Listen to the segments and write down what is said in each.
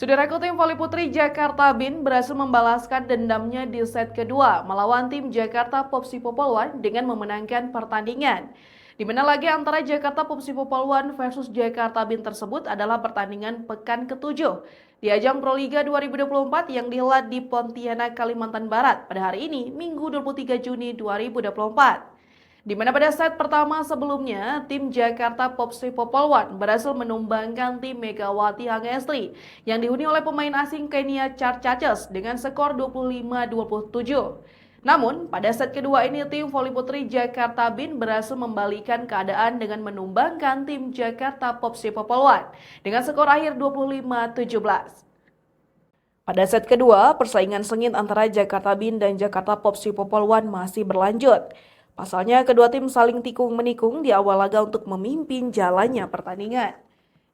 Saudaraku, tim voli putri Jakarta BIN berhasil membalaskan dendamnya di set kedua melawan tim Jakarta Popsi Popolwan dengan memenangkan pertandingan. Di mana lagi antara Jakarta Popsi Popolwan versus Jakarta BIN tersebut adalah pertandingan pekan ke-7 di ajang Proliga 2024 yang dihelat di Pontianak, Kalimantan Barat pada hari ini, Minggu 23 Juni 2024. Di mana pada set pertama sebelumnya, tim Jakarta Popsi Popolwan berhasil menumbangkan tim Megawati Hangestri yang dihuni oleh pemain asing Kenya Charchaches dengan skor 25-27. Namun, pada set kedua ini tim voli putri Jakarta BIN berhasil membalikan keadaan dengan menumbangkan tim Jakarta Popsi Popolwan dengan skor akhir 25-17. Pada set kedua, persaingan sengit antara Jakarta BIN dan Jakarta Popsi Popolwan masih berlanjut. Pasalnya, kedua tim saling tikung-menikung di awal laga untuk memimpin jalannya pertandingan.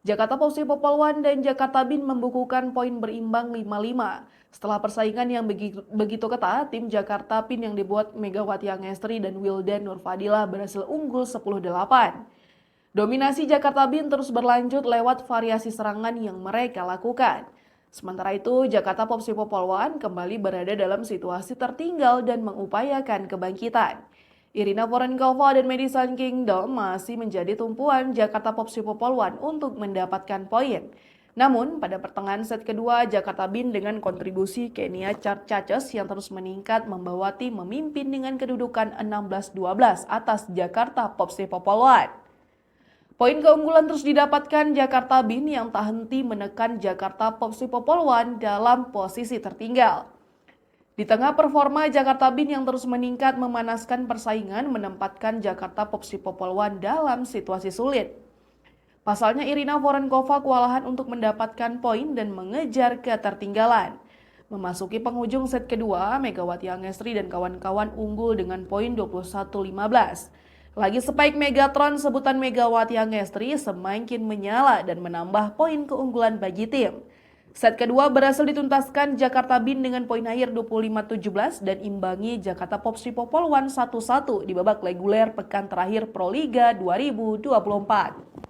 Jakarta Popsi Popolwan dan Jakarta BIN membukukan poin berimbang 5-5. Setelah persaingan yang begitu ketat, tim Jakarta BIN yang dibuat Megawati Hangestri dan Wildan Nurfadilah berhasil unggul 10-8. Dominasi Jakarta BIN terus berlanjut lewat variasi serangan yang mereka lakukan. Sementara itu, Jakarta Popsi Popolwan kembali berada dalam situasi tertinggal dan mengupayakan kebangkitan. Irina Vorenkova dan Madison Kingdom masih menjadi tumpuan Jakarta Popsi Popolwan untuk mendapatkan poin. Namun, pada pertengahan set kedua, Jakarta BIN dengan kontribusi Kenya Charchaches yang terus meningkat membawa tim memimpin dengan kedudukan 16-12 atas Jakarta Popsi Popolwan. Poin keunggulan terus didapatkan Jakarta BIN yang tak henti menekan Jakarta Popsi Popolwan dalam posisi tertinggal. Di tengah performa Jakarta BIN yang terus meningkat memanaskan persaingan menempatkan Jakarta Popsi Popolwan dalam situasi sulit. Pasalnya Irina Vorenkova kewalahan untuk mendapatkan poin dan mengejar ketertinggalan. Memasuki penghujung set kedua, Megawati Hangestri dan kawan-kawan unggul dengan poin 21-15. Lagi spike Megatron sebutan Megawati Hangestri semakin menyala dan menambah poin keunggulan bagi tim. Set kedua berhasil dituntaskan Jakarta BIN dengan poin akhir 25-17 dan imbangi Jakarta Popsi Popolwan 1-1 di babak reguler pekan terakhir Proliga 2024.